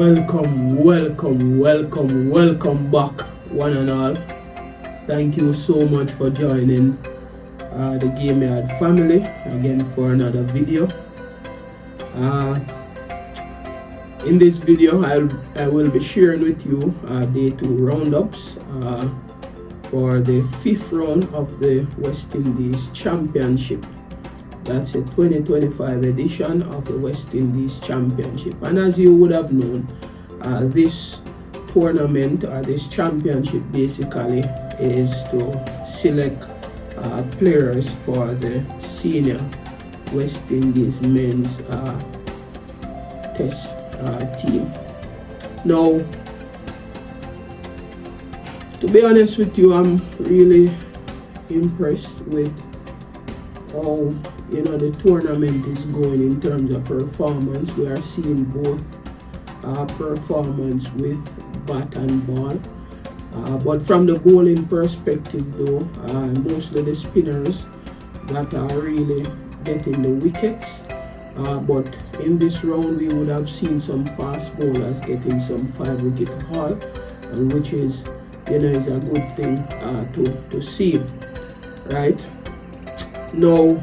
Welcome back, one and all. Thank you so much for joining the Gameyaaad family again for another video. In this video, I will be sharing with you day 2 roundups for the 5th round of the West Indies Championship. That's a 2025 edition of the West Indies Championship. And as you would have known, this tournament or this championship basically is to select players for the senior West Indies men's test team. Now, to be honest with you, I'm really impressed with how the tournament is going in terms of performance. We are seeing both performance with bat and ball, but from the bowling perspective though, mostly the spinners that are really getting the wickets, but in this round we would have seen some fast bowlers getting some 5-wicket haul, and which is is a good thing to see, right? Now,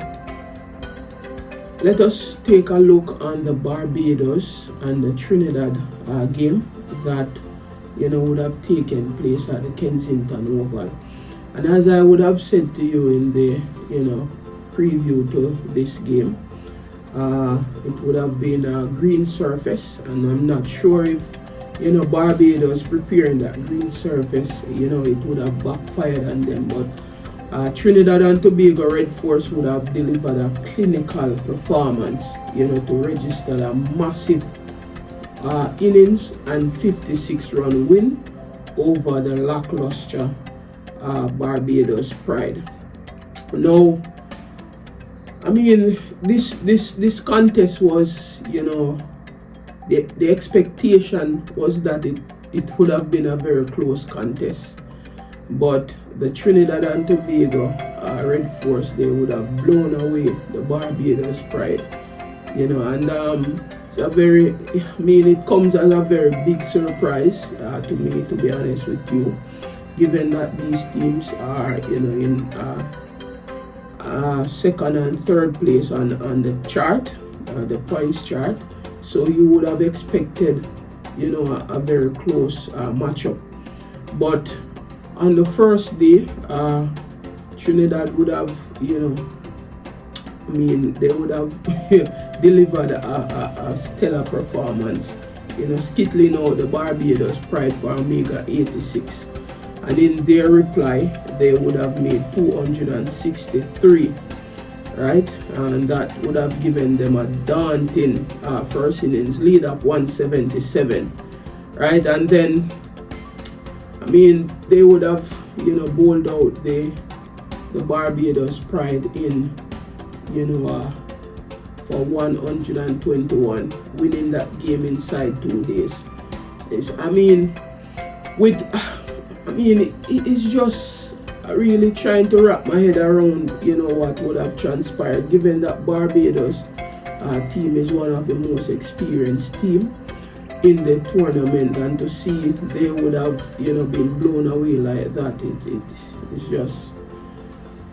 let us take a look on the Barbados and the Trinidad game that would have taken place at the Kensington Oval. And as I would have said to you in the preview to this game, it would have been a green surface, and I'm not sure if Barbados preparing that green surface, it would have backfired on them, but Trinidad and Tobago Red Force would have delivered a clinical performance, to register a massive innings and 56-run win over the lackluster Barbados Pride. Now, I mean, this contest was, the expectation was that it would have been a very close contest, but the Trinidad and Tobago Red Force, they would have blown away the Barbados Pride, and it's a very, it comes as a very big surprise to me, to be honest with you, given that these teams are, in second and third place on the chart, the points chart. So you would have expected, a very close matchup. But on the first day, Trinidad would have, they would have delivered a stellar performance, skittling out the Barbados Pride for a meagre 86. And in their reply, they would have made 263, right? And that would have given them a daunting first innings lead of 177, right? And then, they would have, bowled out the Barbados Pride in, for 121, winning that game inside 2 days. It's just really trying to wrap my head around, what would have transpired, given that Barbados team is one of the most experienced team in the tournament, and to see they would have, been blown away like that,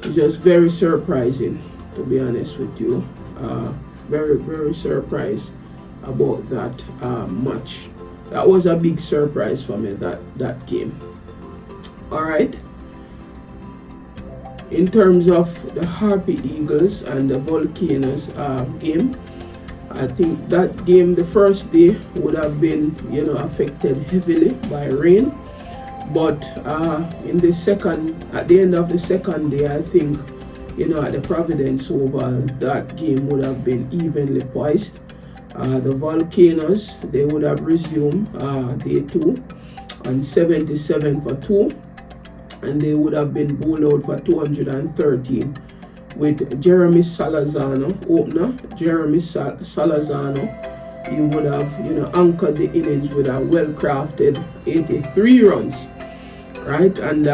it's just very surprising, to be honest with you. Very, very surprised about that match. That was a big surprise for me, that game. Alright, in terms of the Harpy Eagles and the Volcanoes game, I think that game, the first day, would have been affected heavily by rain, but at the end of the second day, I think at the Providence Oval, that game would have been evenly poised. The Volcanoes, they would have resumed day 2 on 77 for 2, and they would have been bowled out for 213 with Jeremy Salazano, opener. Jeremy Salazano, he would have anchored the innings with a well-crafted 83 runs, right? And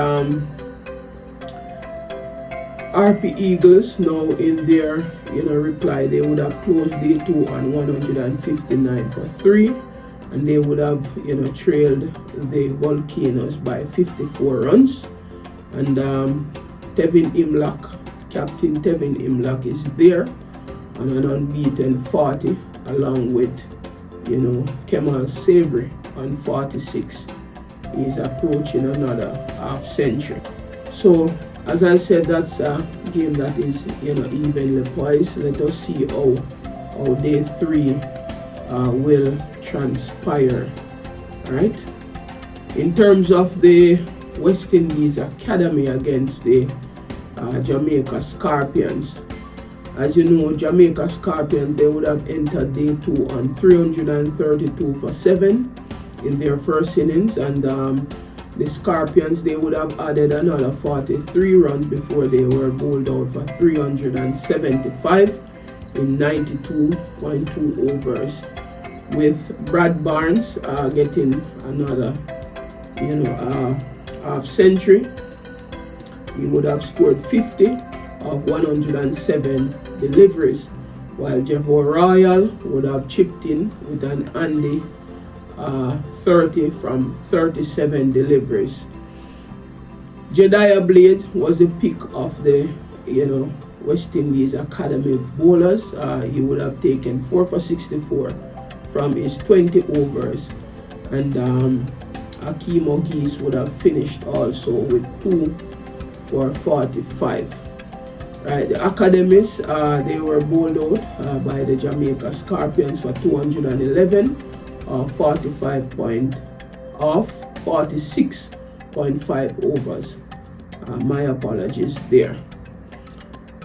RP Eagles, now in their reply, they would have closed day 2 on 159 for 3, and they would have, trailed the Volcanoes by 54 runs. And Captain Tevin Imlach is there on an unbeaten 40, along with, Kemal Savory on 46. He's approaching another half century. So, as I said, that's a game that is, evenly poised. Let us see how day 3 will transpire. Right? In terms of the West Indies Academy against the Jamaica Scorpions, as you know, Jamaica Scorpions, they would have entered day 2 on 332 for 7 in their first innings, and the Scorpions, they would have added another 43 runs before they were bowled out for 375 in 92.2 overs, with Brad Barnes getting another half century. He would have scored 50 of 107 deliveries, while Jeff O'Royal would have chipped in with an Andy 30 from 37 deliveries. Jedediah Blade was the pick of the West Indies Academy bowlers. He would have taken 4 for 64 from his 20 overs, and Akeem O'Geese would have finished also with 2 for 45. Right, the Academies, they were bowled out by the Jamaica Scorpions for 211 46.5 overs. My apologies there.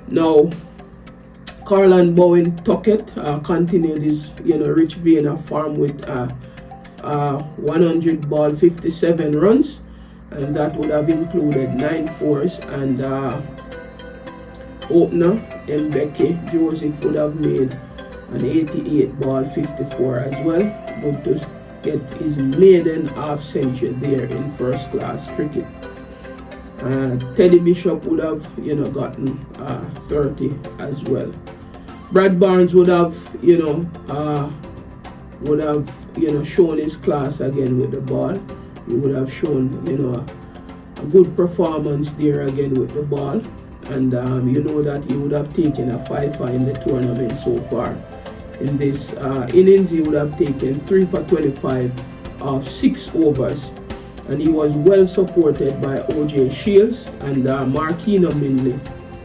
Now, Carlan Bowen Tuckett continued his rich vein of form with 100 ball 57 runs, and that would have included 9 fours, and opener Mbeke Joseph would have made an 88 ball 54 as well, but to get his maiden half century there in first class cricket. Teddy Bishop would have gotten 30 as well. Brad Barnes would have shown his class again with the ball. He would have shown a good performance there again with the ball, and that he would have taken a 5-for in the tournament so far. In this innings, he would have taken 3 for 25 of 6 overs, and he was well supported by O.J. Shields and Marquino Minley,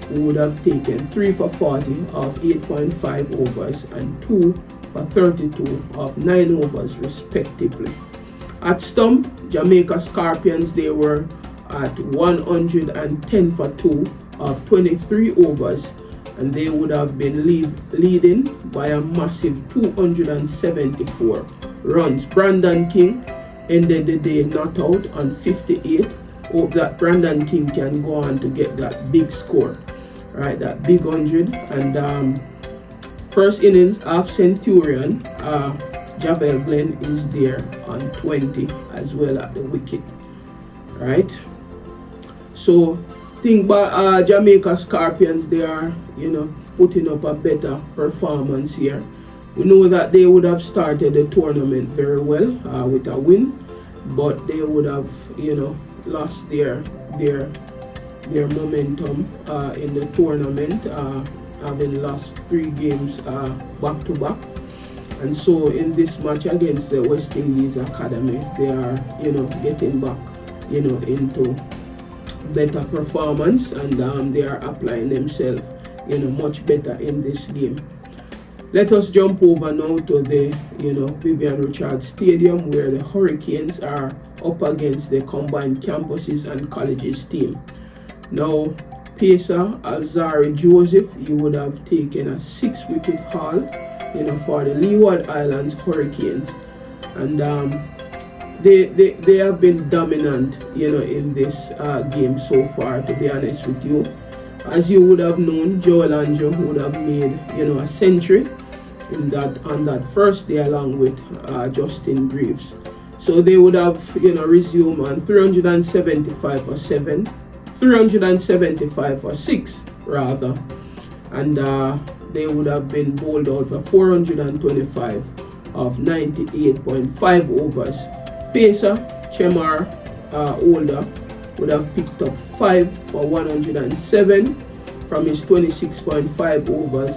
who would have taken 3 for 40 of 8.5 overs and 2 for 32 of 9 overs respectively. At stump, Jamaica Scorpions, they were at 110 for 2 of 23 overs, and they would have been leading by a massive 274 runs. Brandon King ended the day not out on 58. Hope that Brandon King can go on to get that big score, right? That big 100. And first innings, half centurion, Javel Glenn is there on 20 as well at the wicket, right? So think about Jamaica Scorpions, they are putting up a better performance here. We know that they would have started the tournament very well with a win, but they would have lost their momentum in the tournament, having lost 3 games back to back. And so in this match against the West Indies Academy, they are getting back into better performance, and they are applying themselves much better in this game. Let us jump over now to the Vivian Richards Stadium, where the Hurricanes are up against the combined campuses and colleges team. Now, pacer Alzarri Joseph, he would have taken a 6-wicket haul for the Leeward Islands Hurricanes, and they have been dominant in this game so far, to be honest with you. As you would have known, Joel Andrew would have made a century on that first day, along with Justin Greaves. So they would have resumed on 375 for 7, 375 for 6 rather, and they would have been bowled out for 425 of 98.5 overs. Pacer Chemar Older would have picked up 5 for 107 from his 26.5 overs.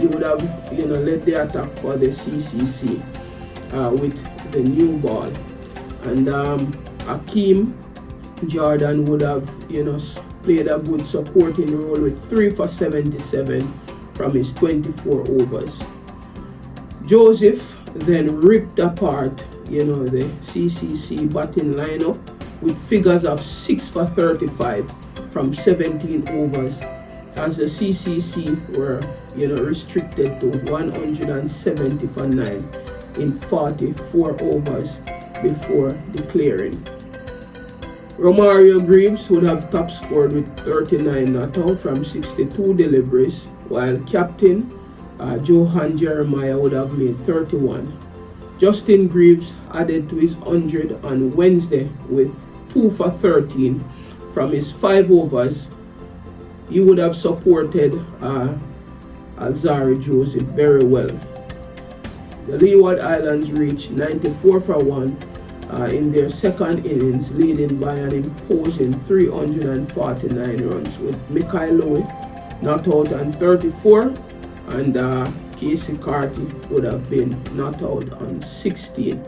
He would have led the attack for the CCC with the new ball. And Akeem Jordan would have played a good supporting role with 3 for 77 from his 24 overs. Joseph then ripped apart the CCC batting lineup with figures of 6 for 35 from 17 overs, as the CCC were restricted to 170 for 9 in 44 overs before declaring. Romario Greaves would have top scored with 39 not out from 62 deliveries, while captain Johan Jeremiah would have made 31. Justin Greaves added to his 100 on Wednesday with 2 for 13 from his 5 overs. He would have supported Alzarri Joseph very well. The Leeward Islands reached 94 for 1 in their second innings, leading by an imposing 349 runs, with Mikhail Louis not out on 34, and Casey Carty would have been not out on 16.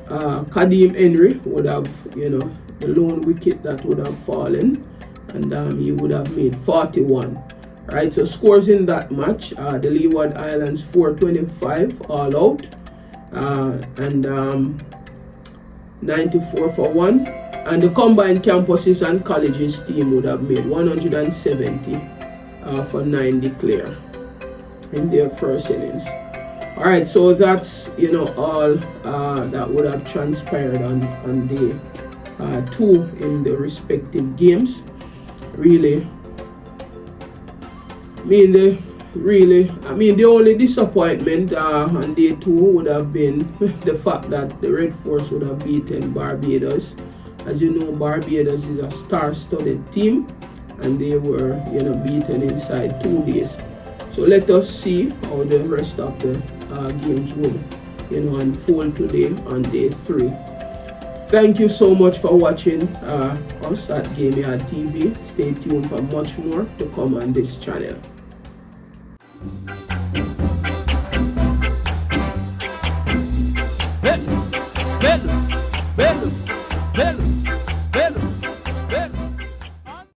Kadeem Henry would have, the lone wicket that would have fallen, and he would have made 41. Right, so scores in that match: the Leeward Islands 425 all out, and 94 for 1, and the combined campuses and colleges team would have made 170 for 9 declare in their first innings. All right, so that's all that would have transpired on day 2 in the respective games. The only disappointment on day 2 would have been the fact that the Red Force would have beaten Barbados. As you know, Barbados is a star-studded team, and they were beaten inside 2 days. So let us see how the rest of the games will unfold today on day 3. Thank you so much for watching us at Gameyaaad TV. Stay tuned for much more to come on this channel. Belo.